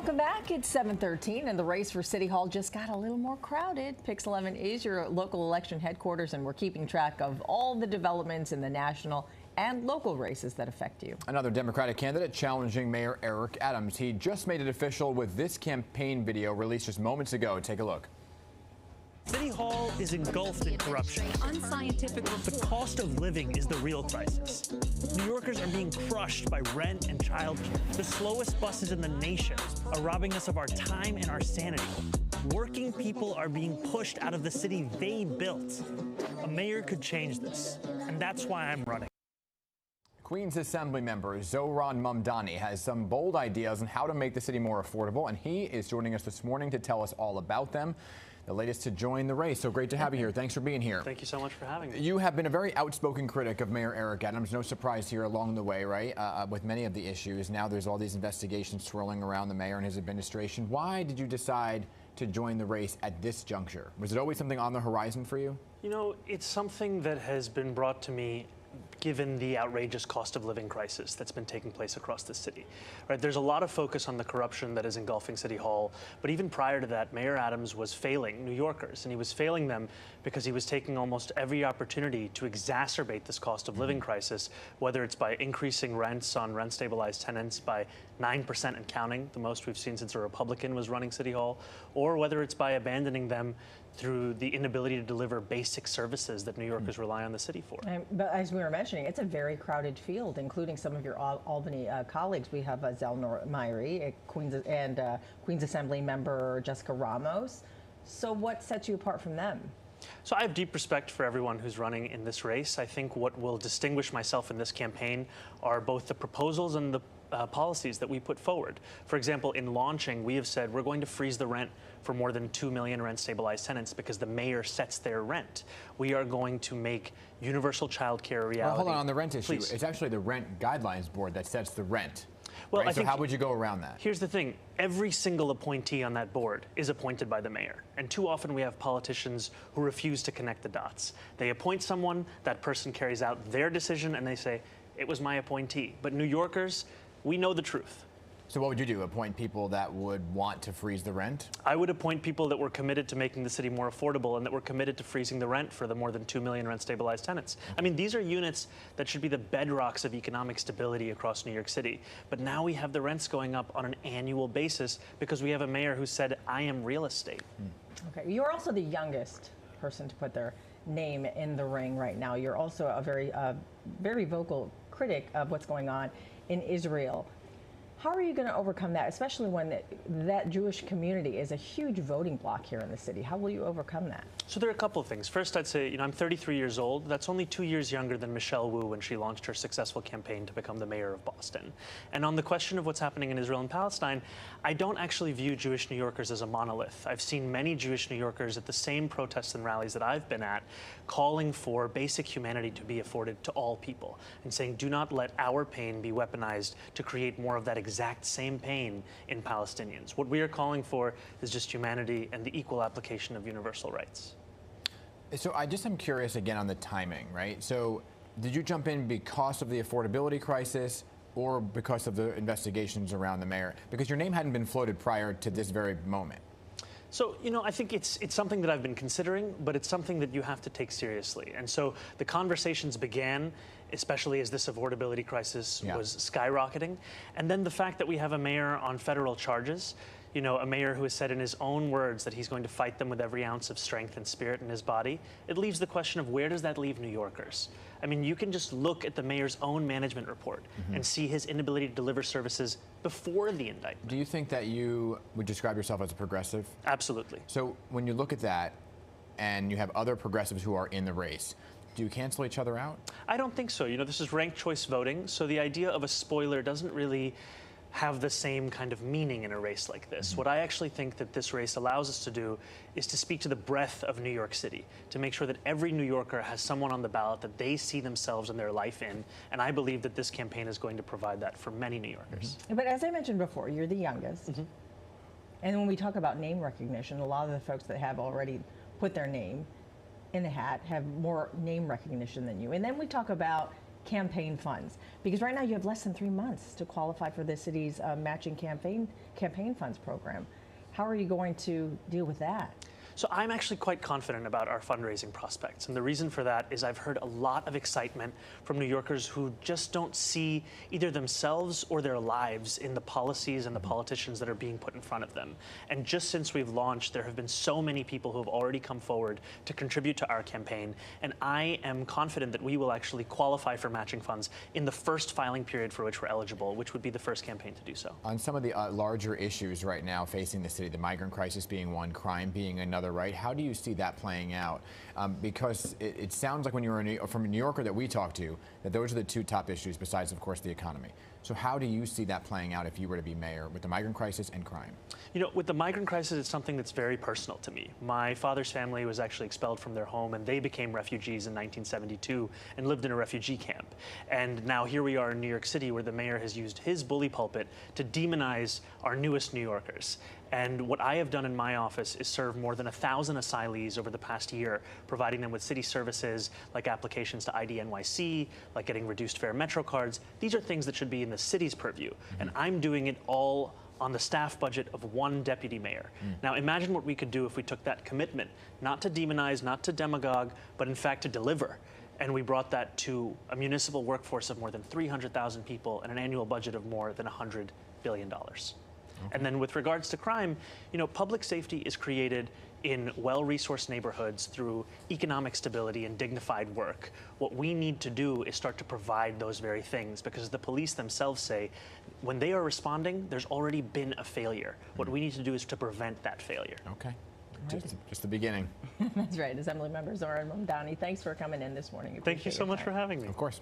Welcome back. It's 7:13 and the race for City Hall just got a little more crowded. Pix 11 is your local election headquarters, and we're keeping track of all the developments in the national and local races that affect you. Another Democratic candidate challenging Mayor Eric Adams. He just made it official with this campaign video released just moments ago. Take a look. City Hall is engulfed in corruption. Unscientific. The cost of living is the real crisis. New Yorkers are being crushed by rent and childcare. The slowest buses in the nation are robbing us of our time and our sanity. Working people are being pushed out of the city they built. A mayor could change this, and that's why I'm running. Queens Assemblymember Zohran Mamdani has some bold ideas on how to make the city more affordable, and he is joining us this morning to tell us all about them. The latest to join the race. So great to have you here. Thanks for being here. Thank you so much for having me. You have been a very outspoken critic of Mayor Eric Adams. No surprise here along the way, right? With many of the issues. Now there's all these investigations swirling around the mayor and his administration. Why did you decide to join the race at this juncture? Was it always something on the horizon for you? You know, it's something that has been brought to me given the outrageous cost of living crisis that's been taking place across the city. Right? There's a lot of focus on the corruption that is engulfing City Hall, but even prior to that, Mayor Adams was failing New Yorkers, and he was failing them because he was taking almost every opportunity to exacerbate this cost of living crisis, whether it's by increasing rents on rent-stabilized tenants by 9% and counting, the most we've seen since a Republican was running City Hall, or whether it's by abandoning them through the inability to deliver basic services that New Yorkers rely on the city for. But as we were mentioning, it's a very crowded field, including some of your Albany colleagues. We have Zelnor Myrie, Queens Assemblymember Jessica Ramos. So what sets you apart from them? So I have deep respect for everyone who's running in this race. I think what will distinguish myself in this campaign are both the proposals and the policies that we put forward. For example, in launching, we have said we're going to freeze the rent for more than 2 million rent-stabilized tenants because the mayor sets their rent. We are going to make universal child care a reality. Well, hold on the rent issue. Please. It's actually the Rent Guidelines Board that sets the rent. Well, right? So how would you go around that? Here's the thing. Every single appointee on that board is appointed by the mayor. And too often we have politicians who refuse to connect the dots. They appoint someone, that person carries out their decision, and they say, it was my appointee. But New Yorkers, we know the truth. So what would you do? Appoint people that would want to freeze the rent? I would appoint people that were committed to making the city more affordable and that were committed to freezing the rent for the more than 2 million rent-stabilized tenants. I mean, these are units that should be the bedrocks of economic stability across New York City. But now we have the rents going up on an annual basis because we have a mayor who said, I am real estate. Okay, you're also the youngest person to put their name in the ring right now. You're also a very vocal critic of what's going on in Israel. How are you going to overcome that, especially when that Jewish community is a huge voting bloc here in the city? How will you overcome that? So there are a couple of things. First, I'd say, I'm 33 years old. That's only 2 years younger than Michelle Wu when she launched her successful campaign to become the mayor of Boston. And on the question of what's happening in Israel and Palestine, I don't actually view Jewish New Yorkers as a monolith. I've seen many Jewish New Yorkers at the same protests and rallies that I've been at, calling for basic humanity to be afforded to all people and saying, do not let our pain be weaponized to create more of that exact same pain in Palestinians. What we are calling for is just humanity and the equal application of universal rights. So I'm curious again on the timing, right? So did you jump in because of the affordability crisis or because of the investigations around the mayor? Because your name hadn't been floated prior to this very moment. So, I think it's something that I've been considering, but it's something that you have to take seriously. And so the conversations began, especially as this affordability crisis was skyrocketing. And then the fact that we have a mayor on federal charges, a mayor who has said in his own words that he's going to fight them with every ounce of strength and spirit in his body, it leaves the question of where does that leave New Yorkers? I mean, you can just look at the mayor's own management report and see his inability to deliver services before the indictment. Do you think that you would describe yourself as a progressive? Absolutely. So when you look at that and you have other progressives who are in the race, do you cancel each other out? I don't think so. This is ranked choice voting, so the idea of a spoiler doesn't really have the same kind of meaning in a race like this. What I actually think that this race allows us to do is to speak to the breadth of New York City, to make sure that every New Yorker has someone on the ballot that they see themselves and their life in, and I believe that this campaign is going to provide that for many New Yorkers. But as I mentioned before, you're the youngest. And when we talk about name recognition, a lot of the folks that have already put their name in the hat have more name recognition than you. And then we talk about campaign funds? Because right now you have less than 3 months to qualify for the city's matching campaign funds program. How are you going to deal with that? So I'm actually quite confident about our fundraising prospects. And the reason for that is I've heard a lot of excitement from New Yorkers who just don't see either themselves or their lives in the policies and the politicians that are being put in front of them. And just since we've launched, there have been so many people who have already come forward to contribute to our campaign. And I am confident that we will actually qualify for matching funds in the first filing period for which we're eligible, which would be the first campaign to do so. On some of the larger issues right now facing the city, the migrant crisis being one, crime being another, right? How do you see that playing out? Because it sounds like when you're from a New Yorker that we talk to, that those are the two top issues besides, of course, the economy. So how do you see that playing out if you were to be mayor with the migrant crisis and crime? You know, with the migrant crisis, it's something that's very personal to me. My father's family was actually expelled from their home, and they became refugees in 1972 and lived in a refugee camp. And now here we are in New York City, where the mayor has used his bully pulpit to demonize our newest New Yorkers. And what I have done in my office is serve more than 1,000 asylees over the past year, providing them with city services like applications to ID NYC, like getting reduced fare Metro cards. These are things that should be in the city's purview. And I'm doing it all on the staff budget of one deputy mayor. Now imagine what we could do if we took that commitment, not to demonize, not to demagogue, but in fact to deliver. And we brought that to a municipal workforce of more than 300,000 people and an annual budget of more than $100 billion. And then with regards to crime, you know, public safety is created in well-resourced neighborhoods through economic stability and dignified work. What we need to do is start to provide those very things, because the police themselves say when they are responding, there's already been a failure. What we need to do is to prevent that failure. Okay. Just the beginning. That's right. Assemblymember Zohran Mamdani, thanks for coming in this morning. Thank you so much for having me. Of course.